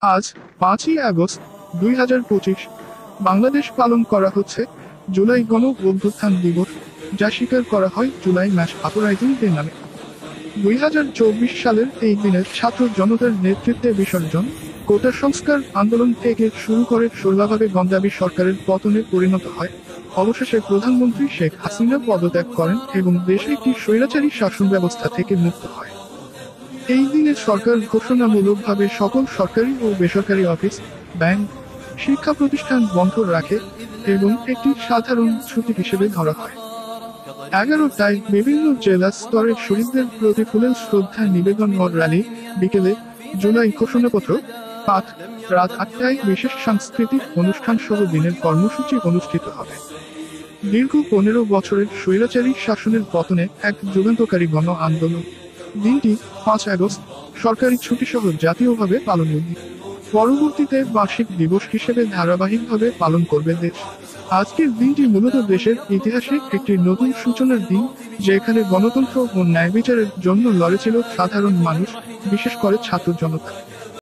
আজ 5ই আগস্ট 2025 বাংলাদেশ পালন করা হচ্ছে জুলাই গণ অভ্যুত্থান দিবস, যা স্বীকার করা হয় জুলাই মাস আপরাইজিং ডে নামে। 2024 সালের এই দিনে ছাত্র জনতার নেতৃত্বে বিসর্জন, কোটা সংস্কার আন্দোলন থেকে শুরু করে শোলাভাবে গন্দাবী সরকারের পতনে পরিণত হয়। অবশেষে প্রধানমন্ত্রী শেখ হাসিনা পদত্যাগ করেন এবং দেশে একটি স্বৈরাচারী শাসন ব্যবস্থা থেকে মুক্ত হয়। এই দিনে সরকার ঘোষণামূলকভাবে সকল সরকারি ও বেসরকারি অফিস, ব্যাংক, শিক্ষা প্রতিষ্ঠান বন্ধ রাখে এবং একটি সাধারণ ছুটি হিসেবে ধরা হয়। 11টায় বিভিন্ন জেলা স্তরে শহীদদের প্রতি ফুলেল শ্রদ্ধা নিবেদন ও র্যালি, বিকেলে জুলাই ঘোষণাপত্র পাঠ, রাত 8টায় বিশেষ সাংস্কৃতিক অনুষ্ঠান সহ দিনের কর্মসূচি অনুষ্ঠিত হবে। দীর্ঘ 15 বছরের স্বৈরাচারী শাসনের পতনে এক যুগান্তকারী গণ আন্দোলন। দিনটি 5 আগস্ট সরকারি ছুটিসহ জাতীয়ভাবে পালনীয় দিন। পরবর্তীতে বার্ষিক দিবস হিসেবে ধারাবাহিকভাবে পালন করবে দেশ। আজকের দিনটি মূলত দেশের ইতিহাসে একটি নতুন সূচনার দিন, যেখানে গণতন্ত্র ও ন্যায় বিচারের জন্য লড়েছিল সাধারণ মানুষ, বিশেষ করে ছাত্র জনতা।